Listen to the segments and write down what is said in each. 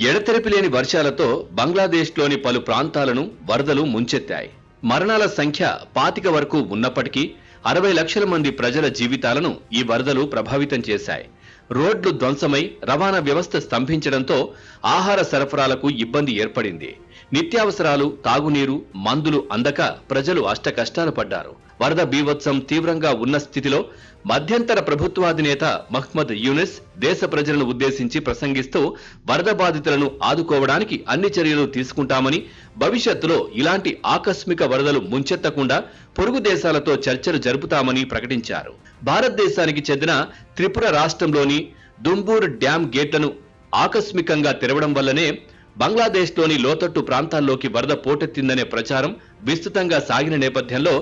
ఎడతెరిపి లేని వర్షాలతో బంగ్లాదేశ్లోని పలు ప్రాంతాలను వరదలు ముంచెత్తాయి. మరణాల సంఖ్య 25 వరకు ఉన్నప్పటికీ 60 లక్షల మంది ప్రజల జీవితాలను ఈ వరదలు ప్రభావితం చేశాయి. రోడ్లు ధ్వంసమై రవాణా వ్యవస్థ స్తంభించడంతో ఆహార సరఫరాలకు ఇబ్బంది ఏర్పడింది. నిత్యావసరాలు, తాగునీరు, మందులు అందక ప్రజలు అష్టకష్టాలు పడ్డారు. వరద బీభత్సం తీవ్రంగా ఉన్న స్థితిలో మధ్యంతర ప్రభుత్వాధినేత మహ్మద్ యూనిస్ దేశ ప్రజలను ఉద్దేశించి ప్రసంగిస్తూ వరద బాధితులను ఆదుకోవడానికి అన్ని చర్యలు తీసుకుంటామని, భవిష్యత్తులో ఇలాంటి ఆకస్మిక వరదలు ముంచెత్తకుండా పొరుగు దేశాలతో చర్చలు జరుపుతామని ప్రకటించారు. భారతదేశానికి చెందిన త్రిపుర రాష్ట్రంలోని దుంబూర్ డ్యాం గేట్లను ఆకస్మికంగా తెరవడం వల్లనే బంగ్లాదేశ్లోని లోతట్టు ప్రాంతాల్లోకి వరద పోటెత్తిందనే ప్రచారం విస్తృతంగా సాగిన నేపథ్యంలో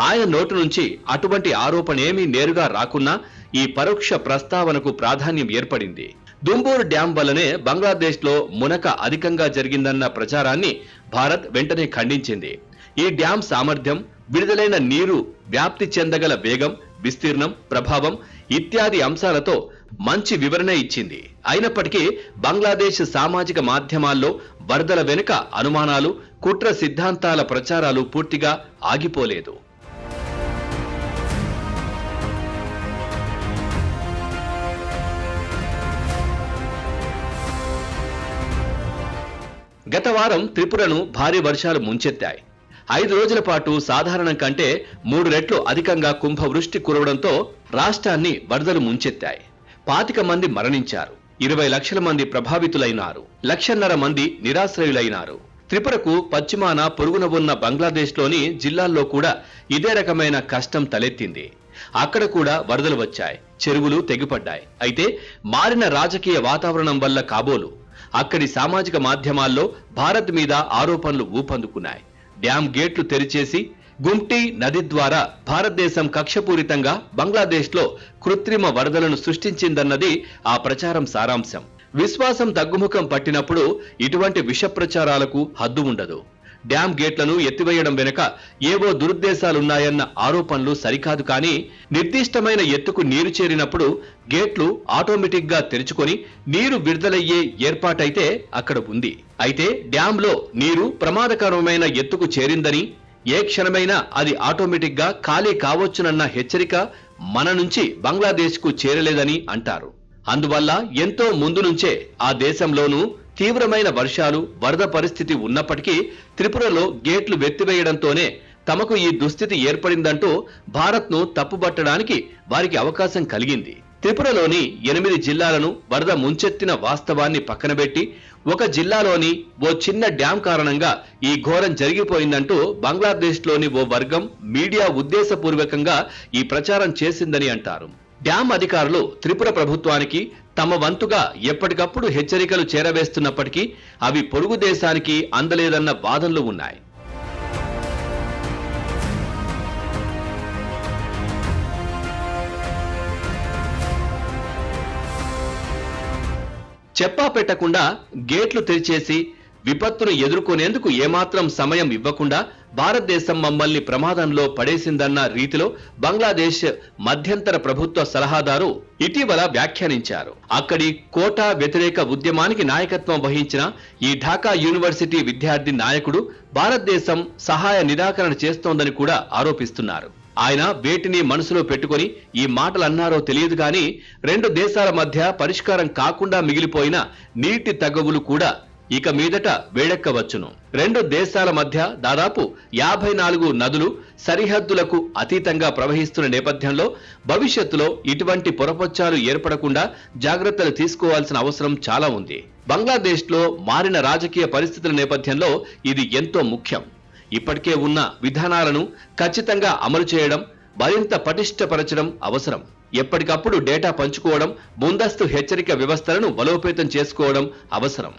ఆయన నోటు నుంచి అటువంటి ఆరోపణేమీ నేరుగా రాకున్నా ఈ పరోక్ష ప్రస్తావనకు ప్రాధాన్యం ఏర్పడింది. దుంబూర్ డ్యాం వల్లనే బంగ్లాదేశ్లో మునక అధికంగా జరిగిందన్న ప్రచారాన్ని భారత్ వెంటనే ఖండించింది. ఈ డ్యాం సామర్థ్యం, విడుదలైన నీరు వ్యాప్తి చెందగల వేగం, విస్తీర్ణం, ప్రభావం ఇత్యాది అంశాలతో మంచి వివరణ ఇచ్చింది. అయినప్పటికీ బంగ్లాదేశ్ సామాజిక మాధ్యమాల్లో వరదల వెనుక అనుమానాలు, కుట్ర సిద్ధాంతాల ప్రచారాలు పూర్తిగా ఆగిపోలేదు. గత వారం త్రిపురను భారీ వర్షాలు ముంచెత్తాయి. 5 రోజుల పాటు సాధారణం కంటే 3 రెట్లు అధికంగా కుంభవృష్టి కురవడంతో రాష్ట్రాన్ని వరదలు ముంచెత్తాయి. 25 మంది మరణించారు. 20 లక్షల మంది ప్రభావితులైనారు. 1.5 లక్షల మంది నిరాశ్రయులైనారు. త్రిపురకు పశ్చిమాన పొరుగున ఉన్న బంగ్లాదేశ్లోని జిల్లాల్లో కూడా ఇదే రకమైన కష్టం తలెత్తింది. అక్కడ కూడా వరదలు వచ్చాయి, చెరువులు తెగిపడ్డాయి. అయితే మారిన రాజకీయ వాతావరణం వల్ల కాబోలు అక్కడి సామాజిక మాధ్యమాల్లో భారత్ మీద ఆరోపణలు ఊపందుకున్నాయి. డ్యాం గేట్లు తెరిచేసి గుమ్టీ నది ద్వారా భారతదేశం కక్షపూరితంగా బంగ్లాదేశ్లో కృత్రిమ వరదలను సృష్టించిందన్నది ఆ ప్రచారం సారాంశం. విశ్వాసం తగ్గుముఖం పట్టినప్పుడు ఇటువంటి విష ప్రచారాలకు హద్దు ఉండదు. డ్యాం గేట్లను ఎత్తివేయడం వెనుక ఏవో దురుద్దేశాలున్నాయన్న ఆరోపణలు సరికాదు. కానీ నిర్దిష్టమైన ఎత్తుకు నీరు చేరినప్పుడు గేట్లు ఆటోమేటిక్ గా తెరుచుకొని నీరు విడుదలయ్యే ఏర్పాటైతే అక్కడ ఉంది. అయితే డ్యాంలో నీరు ప్రమాదకరమైన ఎత్తుకు చేరిందని, ఏ క్షణమైనా అది ఆటోమేటిక్ గా ఖాళీ కావచ్చునన్న హెచ్చరిక మన నుంచి బంగ్లాదేశ్ కు చేరలేదని అంటారు. అందువల్ల ఎంతో ముందు నుంచే ఆ దేశంలోనూ తీవ్రమైన వర్షాలు, వరద పరిస్థితి ఉన్నప్పటికీ త్రిపురలో గేట్లు వెత్తివేయడంతోనే తమకు ఈ దుస్థితి ఏర్పడిందంటూ భారత్ను తప్పుబట్టడానికి వారికి అవకాశం కలిగింది. త్రిపురలోని 8 జిల్లాలను వరద ముంచెత్తిన వాస్తవాన్ని పక్కనబెట్టి ఒక జిల్లాలోని ఓ చిన్న డ్యాం కారణంగా ఈ ఘోరం జరిగిపోయిందంటూ బంగ్లాదేశ్లోని ఓ వర్గం మీడియా ఉద్దేశపూర్వకంగా ఈ ప్రచారం చేసిందని అంటారు. డ్యాం అధికారులు త్రిపుర ప్రభుత్వానికి తమ వంతుగా ఎప్పటికప్పుడు హెచ్చరికలు చేరవేస్తున్నప్పటికీ అవి పొరుగు దేశానికి అందలేదన్న వాదనలు ఉన్నాయి. చెప్పా పెట్టకుండా గేట్లు తెరిచేసి విపత్తును ఎదుర్కొనేందుకు ఏమాత్రం సమయం ఇవ్వకుండా భారతదేశం మమ్మల్ని ప్రమాదంలో పడేసిందన్న రీతిలో బంగ్లాదేశ్ మధ్యంతర ప్రభుత్వ సలహాదారు ఇటీవల వ్యాఖ్యానించారు. అక్కడి కోటా వ్యతిరేక ఉద్యమానికి నాయకత్వం వహించిన ఈ ఢాకా యూనివర్సిటీ విద్యార్థి నాయకుడు భారతదేశం సహాయ నిరాకరణ చేస్తోందని కూడా ఆరోపిస్తున్నారు. ఆయన వేటిని మనసులో పెట్టుకొని ఈ మాటలన్నారో తెలియదు కానీ 2 దేశాల మధ్య పరిష్కారం కాకుండా మిగిలిపోయిన నీటి తగవులు కూడా ఇక మీదట వేడెక్కవచ్చును. 2 దేశాల మధ్య దాదాపు 54 నదులు సరిహద్దులకు అతీతంగా ప్రవహిస్తున్న నేపథ్యంలో భవిష్యత్తులో ఇటువంటి పొరపొచ్చాలు ఏర్పడకుండా జాగ్రత్తలు తీసుకోవాల్సిన అవసరం చాలా ఉంది. బంగ్లాదేశ్లో మారిన రాజకీయ పరిస్థితుల నేపథ్యంలో ఇది ఎంతో ముఖ్యం. ఇప్పటికే ఉన్న విధానాలను ఖచ్చితంగా అమలు చేయడం, మరింత పటిష్టపరచడం అవసరం. ఎప్పటికప్పుడు డేటా పంచుకోవడం, ముందస్తు హెచ్చరిక వ్యవస్థలను బలోపేతం చేసుకోవడం అవసరం.